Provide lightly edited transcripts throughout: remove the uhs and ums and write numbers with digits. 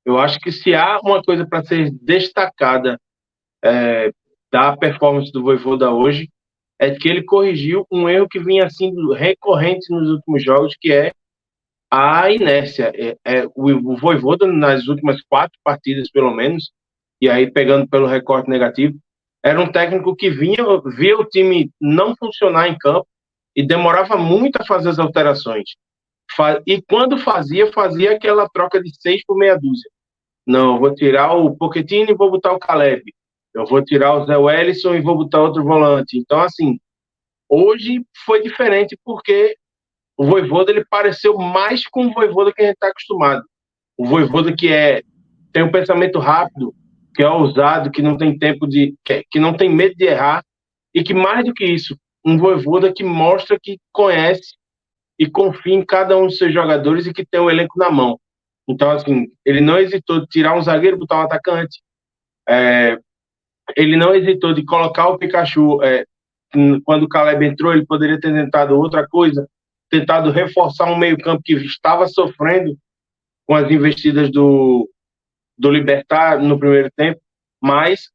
Eu acho que se há uma coisa para ser destacada da performance do Vojvoda hoje, é que ele corrigiu um erro que vinha sendo recorrente nos últimos jogos, que é a inércia. O Vojvoda, nas últimas 4 partidas, pelo menos, e aí pegando pelo recorte negativo, era um técnico que via o time não funcionar em campo e demorava muito a fazer as alterações. E quando fazia aquela troca de 6 por meia dúzia. Não, eu vou tirar o Pochettino e vou botar o Caleb. Eu vou tirar o Zé Wellison e vou botar outro volante. Então, assim, hoje foi diferente porque o Vojvoda ele pareceu mais com o Vojvoda que a gente está acostumado. O Vojvoda tem um pensamento rápido, que é ousado, que não tem tempo que não tem medo de errar e que mais do que isso, um Vojvoda que mostra que conhece e confia em cada um dos seus jogadores e que tem o elenco na mão. Então, assim, ele não hesitou de tirar um zagueiro e botar um atacante. Ele não hesitou de colocar o Pikachu. Quando o Caleb entrou, ele poderia ter tentado outra coisa, tentado reforçar um meio-campo que estava sofrendo com as investidas do Libertad no primeiro tempo, mas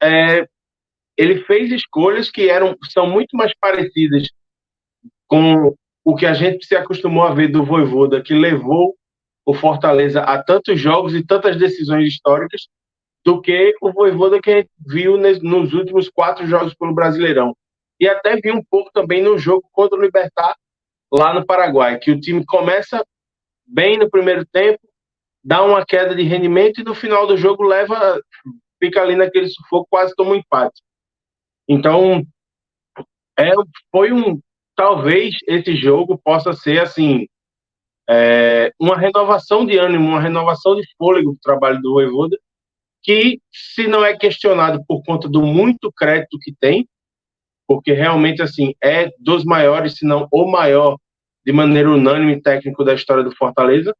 ele fez escolhas que são muito mais parecidas com o que a gente se acostumou a ver do Vojvoda, que levou o Fortaleza a tantos jogos e tantas decisões históricas, do que o Vojvoda que a gente viu nos últimos 4 jogos pelo Brasileirão. E até vi um pouco também no jogo contra o Libertad, lá no Paraguai, que o time começa bem no primeiro tempo, dá uma queda de rendimento e no final do jogo fica ali naquele sufoco, quase toma um empate. Então, é, foi talvez esse jogo possa ser assim uma renovação de ânimo, uma renovação de fôlego do trabalho do Vojvoda, que se não é questionado por conta do muito crédito que tem, porque realmente assim é dos maiores, se não o maior, de maneira unânime técnico da história do Fortaleza,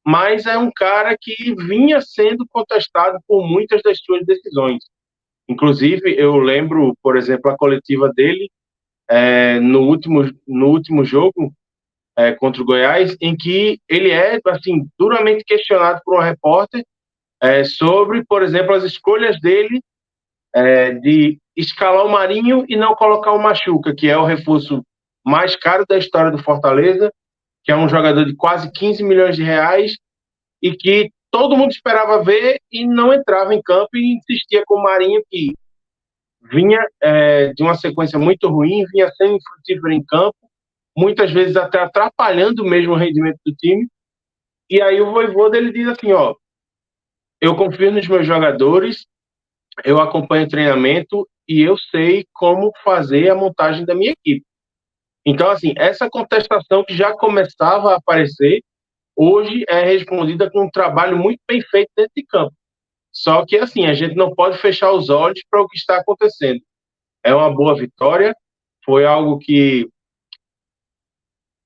mas é um cara que vinha sendo contestado por muitas das suas decisões. Inclusive, eu lembro, por exemplo, a coletiva dele no último jogo contra o Goiás, em que ele é assim duramente questionado por um repórter sobre, por exemplo, as escolhas dele de escalar o Marinho e não colocar o Machuca, que é o reforço mais caro da história do Fortaleza, que é um jogador de quase 15 milhões de reais e que todo mundo esperava ver e não entrava em campo e insistia com o Marinho, que vinha de uma sequência muito ruim, vinha sendo infrutífero em campo, muitas vezes até atrapalhando mesmo o rendimento do time. E aí o Vojvoda ele diz assim, ó, eu confio nos meus jogadores, eu acompanho o treinamento e eu sei como fazer a montagem da minha equipe. Então, assim, essa contestação que já começava a aparecer, hoje é respondida com um trabalho muito bem feito dentro de campo. Só que, assim, a gente não pode fechar os olhos para o que está acontecendo. É uma boa vitória, foi algo que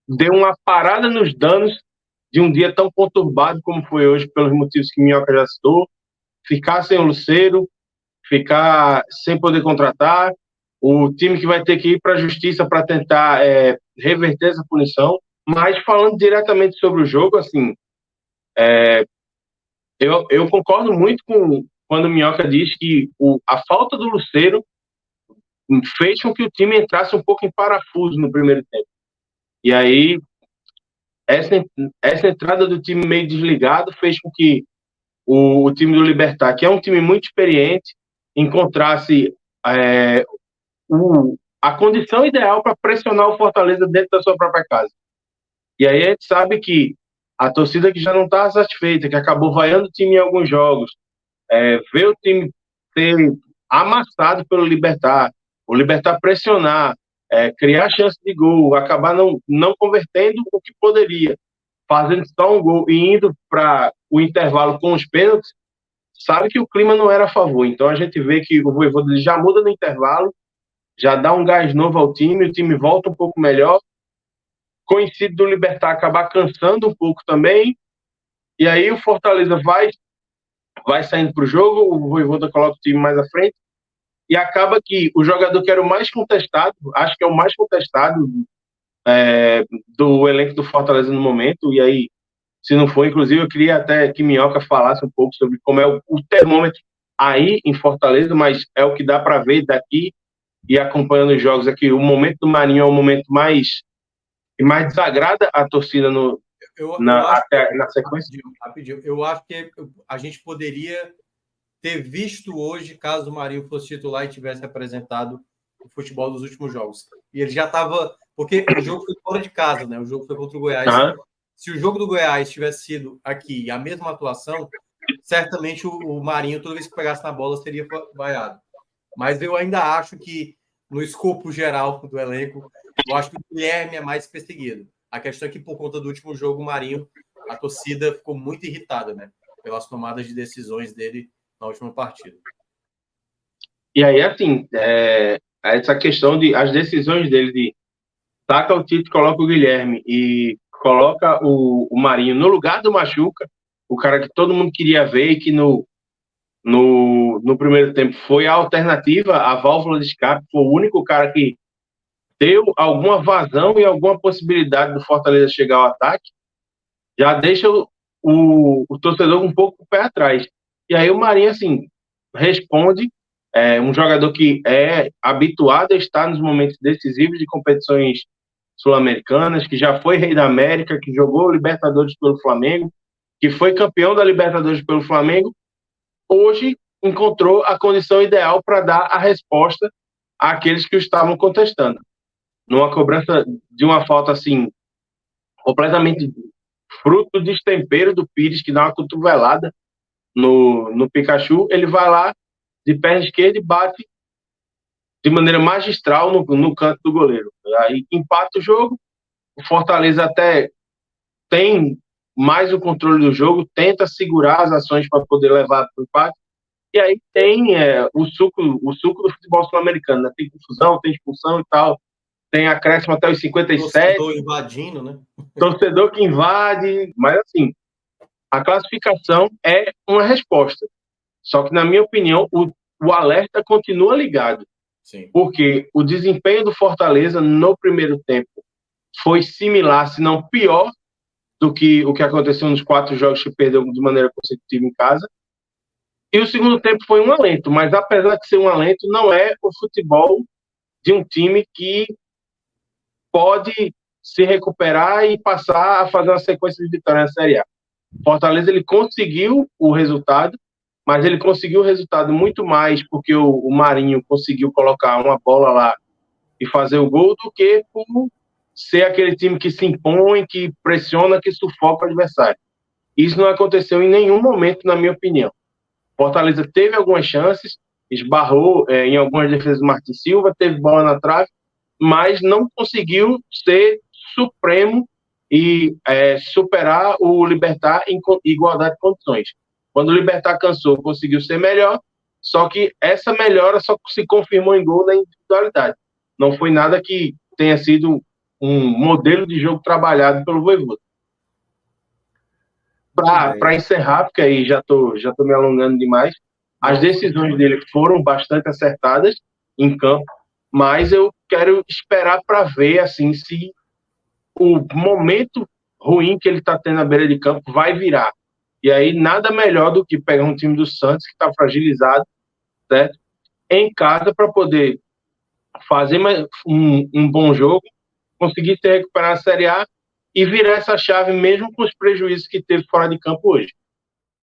deu uma parada nos danos de um dia tão conturbado como foi hoje, pelos motivos que Minhoca já citou, ficar sem o Lucero, ficar sem poder contratar, o time que vai ter que ir para a justiça para tentar reverter essa punição. Mas falando diretamente sobre o jogo, assim, eu concordo muito com quando o Minhoca diz que a falta do Lucero fez com que o time entrasse um pouco em parafuso no primeiro tempo. E aí, essa, essa entrada do time meio desligado fez com que o time do Libertad, que é um time muito experiente, encontrasse a condição ideal para pressionar o Fortaleza dentro da sua própria casa. E aí a gente sabe que a torcida que já não está satisfeita, que acabou vaiando o time em alguns jogos, vê o time ser amassado pelo Libertad, o Libertad pressionar, criar chance de gol, acabar não convertendo o que poderia, fazendo só um gol e indo para o intervalo com os pênaltis, sabe que o clima não era a favor. Então a gente vê que o Vojvoda já muda no intervalo, já dá um gás novo ao time, o time volta um pouco melhor. Coincide do Libertad acabar cansando um pouco também, e aí o Fortaleza vai saindo para o jogo, o Vojvoda coloca o time mais à frente, e acaba que o jogador que era o mais contestado, acho que é o mais contestado do elenco do Fortaleza no momento, e aí Se não for, inclusive, eu queria até que Minhoca falasse um pouco sobre como é o termômetro aí em Fortaleza, mas é o que dá para ver daqui e acompanhando os jogos aqui. O momento do Marinho é o momento que mais desagrada a torcida eu acho até na sequência. Rapidinho, eu acho que a gente poderia ter visto hoje, caso o Marinho fosse titular e tivesse apresentado o futebol dos últimos jogos. E ele já estava... Porque o jogo foi fora de casa, né? O jogo foi contra o Goiás. Se o jogo do Goiás tivesse sido aqui a mesma atuação, certamente o Marinho, toda vez que pegasse na bola, seria vaiado. Mas eu ainda acho que, no escopo geral do elenco, eu acho que o Guilherme é mais perseguido. A questão é que, por conta do último jogo, o Marinho, a torcida ficou muito irritada, né? Pelas tomadas de decisões dele na última partida. E aí, assim, essa questão as decisões dele de taca o Tite, coloca o Guilherme e coloca o Marinho no lugar do Machuca, o cara que todo mundo queria ver e que no primeiro tempo foi a alternativa, a válvula de escape, foi o único cara que deu alguma vazão e alguma possibilidade do Fortaleza chegar ao ataque, já deixa o torcedor um pouco o pé atrás. E aí o Marinho, assim, responde, um jogador que é habituado a estar nos momentos decisivos de competições sul-americanas, que já foi rei da América, que jogou Libertadores pelo Flamengo, que foi campeão da Libertadores pelo Flamengo, hoje encontrou a condição ideal para dar a resposta àqueles que o estavam contestando. Numa cobrança de uma falta assim, completamente fruto do destempero do Pires, que dá uma cotovelada no Pikachu, ele vai lá de perna esquerda e bate de maneira magistral no canto do goleiro. Aí empata o jogo, o Fortaleza até tem mais o controle do jogo, tenta segurar as ações para poder levar para o empate, e aí tem o suco do futebol sul-americano, né? Tem confusão, tem expulsão e tal, tem acréscimo até os 57. Torcedor invadindo, né? Torcedor que invade, mas assim, a classificação é uma resposta. Só que, na minha opinião, o alerta continua ligado. Sim. Porque o desempenho do Fortaleza no primeiro tempo foi similar, se não pior, do que o que aconteceu nos 4 jogos que perdeu de maneira consecutiva em casa. E o segundo tempo foi um alento, mas apesar de ser um alento, não é o futebol de um time que pode se recuperar e passar a fazer uma sequência de vitórias na Série A. Fortaleza ele conseguiu o resultado, mas ele conseguiu o resultado muito mais porque o Marinho conseguiu colocar uma bola lá e fazer o gol do que por ser aquele time que se impõe, que pressiona, que sufoca o adversário. Isso não aconteceu em nenhum momento, na minha opinião. Fortaleza teve algumas chances, esbarrou em algumas defesas do Martin Silva, teve bola na trave, mas não conseguiu ser supremo e superar o Libertad em igualdade de condições. Quando o Libertad cansou, conseguiu ser melhor, só que essa melhora só se confirmou em gol na individualidade. Não foi nada que tenha sido um modelo de jogo trabalhado pelo Vojvoda. Para encerrar, porque aí já tô me alongando demais, as decisões dele foram bastante acertadas em campo, mas eu quero esperar para ver assim se o momento ruim que ele está tendo na beira de campo vai virar. E aí nada melhor do que pegar um time do Santos que está fragilizado, certo? Em casa para poder fazer um bom jogo, conseguir se recuperar na Série A e virar essa chave mesmo com os prejuízos que teve fora de campo hoje.